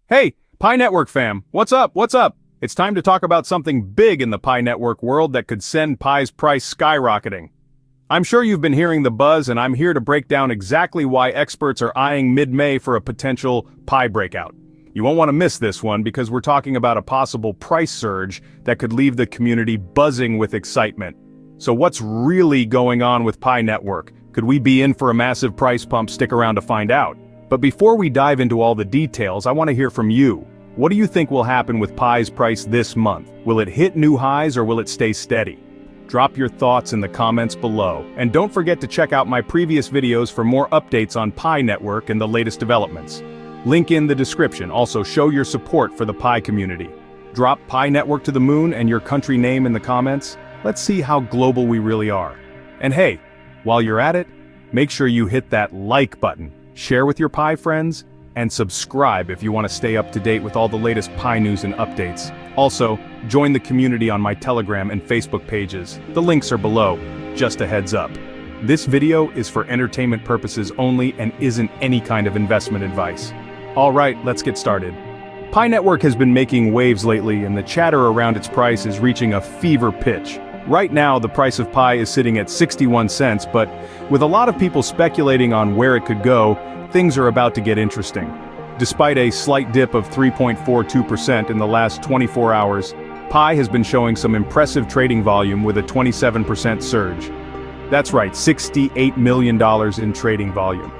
Hey, Pi Network fam, what's up, what's up? It's time to talk about something big in the Pi Network world that could send Pi's price skyrocketing. I'm sure you've been hearing the buzz, and I'm here to break down exactly why experts are eyeing mid-May for a potential Pi breakout. You won't want to miss this one because we're talking about a possible price surge that could leave the community buzzing with excitement. So what's really going on with Pi Network? Could we be in for a massive price pump? Stick around to find out. But before we dive into all the details, I want to hear from you. What do you think will happen with Pi's price this month? Will it hit new highs or will it stay steady? Drop your thoughts in the comments below, and don't forget to check out my previous videos for more updates on Pi Network and the latest developments. Link in the description. Also, show your support for the Pi community. Drop Pi Network to the moon and your country name in the comments. Let's see how global we really are. And hey, while you're at it, make sure you hit that like button, share with your Pi friends, and subscribe if you want to stay up to date with all the latest Pi news and updates. Also, join the community on my Telegram and Facebook pages. The links are below, just a heads up. This video is for entertainment purposes only and isn't any kind of investment advice. Alright, let's get started. Pi Network has been making waves lately, and the chatter around its price is reaching a fever pitch. Right now, the price of Pi is sitting at 61 cents, but with a lot of people speculating on where it could go, things are about to get interesting. Despite a slight dip of 3.42% in the last 24 hours, Pi has been showing some impressive trading volume with a 27% surge. That's right, $68 million in trading volume.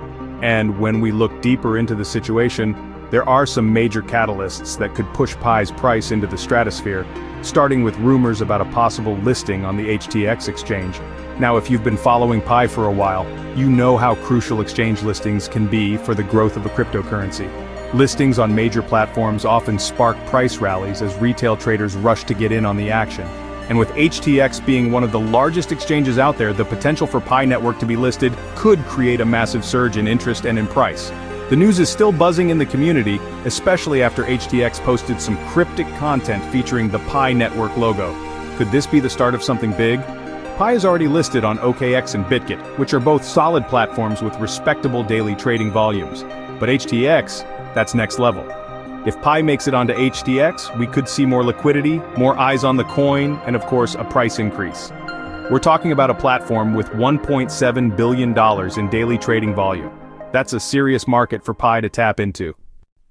And when we look deeper into the situation, there are some major catalysts that could push Pi's price into the stratosphere, starting with rumors about a possible listing on the HTX exchange. Now, if you've been following Pi for a while, you know how crucial exchange listings can be for the growth of a cryptocurrency. Listings on major platforms often spark price rallies as retail traders rush to get in on the action. And with HTX being one of the largest exchanges out there, the potential for Pi Network to be listed could create a massive surge in interest and in price. The news is still buzzing in the community, especially after HTX posted some cryptic content featuring the Pi Network logo. Could this be the start of something big? Pi is already listed on OKX and Bitget, which are both solid platforms with respectable daily trading volumes. But HTX, that's next level. If Pi makes it onto HTX, we could see more liquidity, more eyes on the coin, and of course, a price increase. We're talking about a platform with $1.7 billion in daily trading volume. That's a serious market for Pi to tap into.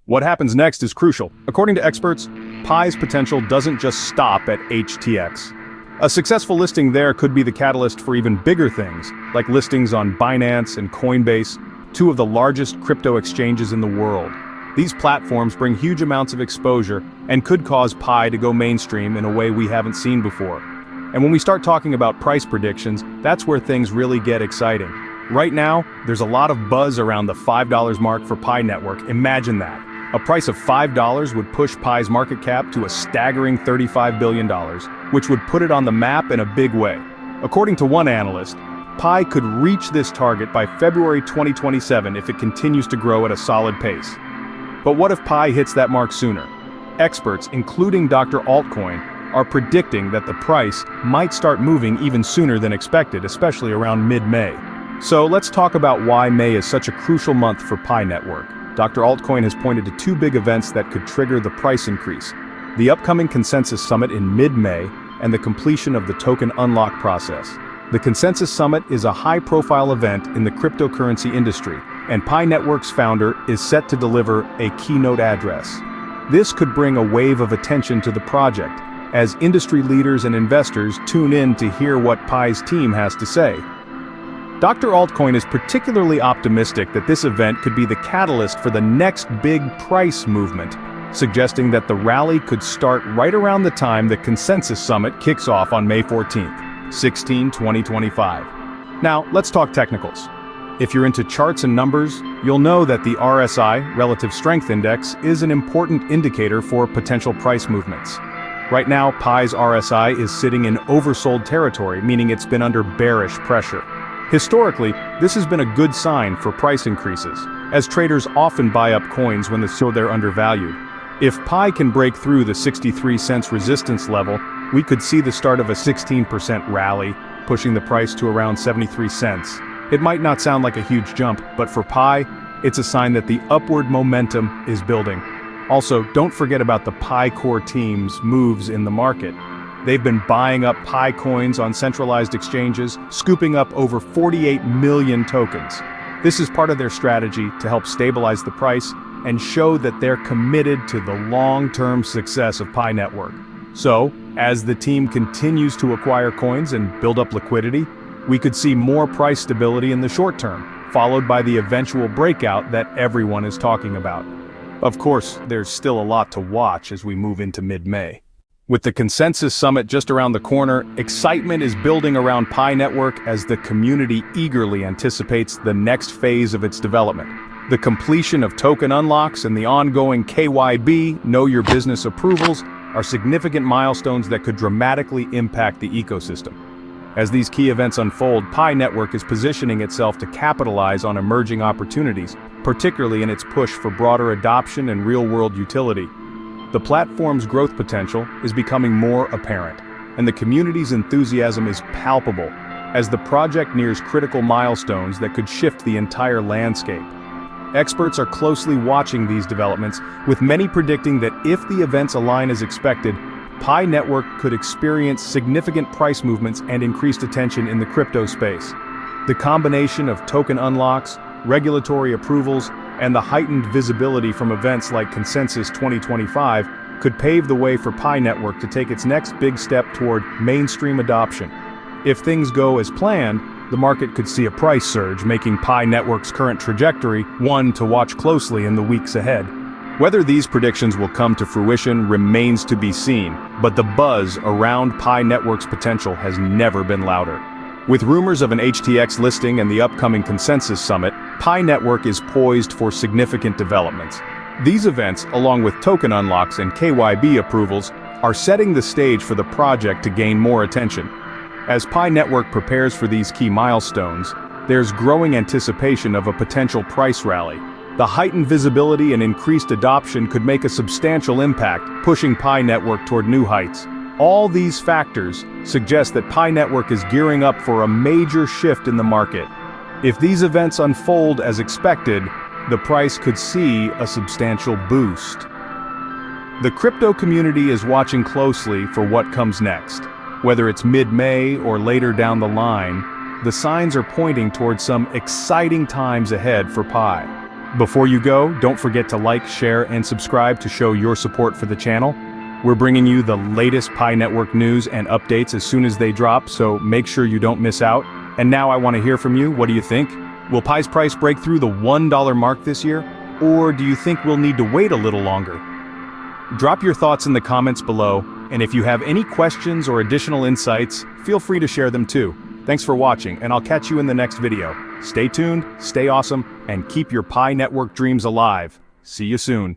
What happens next is crucial. According to experts, Pi's potential doesn't just stop at HTX. A successful listing there could be the catalyst for even bigger things, like listings on Binance and Coinbase, two of the largest crypto exchanges in the world. These platforms bring huge amounts of exposure and could cause Pi to go mainstream in a way we haven't seen before. And when we start talking about price predictions, that's where things really get exciting. Right now, there's a lot of buzz around the $5 mark for Pi Network. Imagine that. A price of $5 would push Pi's market cap to a staggering $35 billion, which would put it on the map in a big way. According to one analyst, Pi could reach this target by February 2027 if it continues to grow at a solid pace. But what if Pi hits that mark sooner? Experts, including Dr. Altcoin, are predicting that the price might start moving even sooner than expected, especially around mid-May. So let's talk about why May is such a crucial month for Pi Network. Dr. Altcoin has pointed to two big events that could trigger the price increase: the upcoming Consensus Summit in mid-May and the completion of the token unlock process. The Consensus Summit is a high-profile event in the cryptocurrency industry, and Pi Network's founder is set to deliver a keynote address. This could bring a wave of attention to the project, as industry leaders and investors tune in to hear what Pi's team has to say. Dr. Altcoin is particularly optimistic that this event could be the catalyst for the next big price movement, suggesting that the rally could start right around the time the Consensus Summit kicks off on May 14th, 2025. Now, let's talk technicals. If you're into charts and numbers, you'll know that the RSI, Relative Strength Index, is an important indicator for potential price movements. Right now, Pi's RSI is sitting in oversold territory, meaning it's been under bearish pressure. Historically, this has been a good sign for price increases, as traders often buy up coins when they're undervalued. If Pi can break through the 63 cents resistance level, we could see the start of a 16% rally, pushing the price to around 73 cents. It might not sound like a huge jump, but for Pi, it's a sign that the upward momentum is building. Also, don't forget about the Pi Core team's moves in the market. They've been buying up Pi coins on centralized exchanges, scooping up over 48 million tokens. This is part of their strategy to help stabilize the price and show that they're committed to the long-term success of Pi Network. So, as the team continues to acquire coins and build up liquidity, we could see more price stability in the short term, followed by the eventual breakout that everyone is talking about. Of course, there's still a lot to watch as we move into mid-May. With the Consensus Summit just around the corner, excitement is building around Pi Network as the community eagerly anticipates the next phase of its development. The completion of token unlocks and the ongoing KYB, Know Your Business approvals, are significant milestones that could dramatically impact the ecosystem. As these key events unfold, Pi Network is positioning itself to capitalize on emerging opportunities, particularly in its push for broader adoption and real-world utility. The platform's growth potential is becoming more apparent, and the community's enthusiasm is palpable as the project nears critical milestones that could shift the entire landscape. Experts are closely watching these developments, with many predicting that if the events align as expected, Pi Network could experience significant price movements and increased attention in the crypto space. The combination of token unlocks, regulatory approvals, and the heightened visibility from events like Consensus 2025 could pave the way for Pi Network to take its next big step toward mainstream adoption. If things go as planned, the market could see a price surge, making Pi Network's current trajectory one to watch closely in the weeks ahead. Whether these predictions will come to fruition remains to be seen, but the buzz around Pi Network's potential has never been louder. With rumors of an HTX listing and the upcoming Consensus Summit, Pi Network is poised for significant developments. These events, along with token unlocks and KYB approvals, are setting the stage for the project to gain more attention. As Pi Network prepares for these key milestones, there's growing anticipation of a potential price rally. The heightened visibility and increased adoption could make a substantial impact, pushing Pi Network toward new heights. All these factors suggest that Pi Network is gearing up for a major shift in the market. If these events unfold as expected, the price could see a substantial boost. The crypto community is watching closely for what comes next. Whether it's mid-May or later down the line, the signs are pointing towards some exciting times ahead for Pi. Before you go, don't forget to like, share, and subscribe to show your support for the channel. We're bringing you the latest Pi Network news and updates as soon as they drop, so make sure you don't miss out. And now I want to hear from you. What do you think? Will Pi's price break through the $1 mark this year? Or do you think we'll need to wait a little longer? Drop your thoughts in the comments below, and if you have any questions or additional insights, feel free to share them too. Thanks for watching, and I'll catch you in the next video. Stay tuned, stay awesome, and keep your Pi Network dreams alive. See you soon.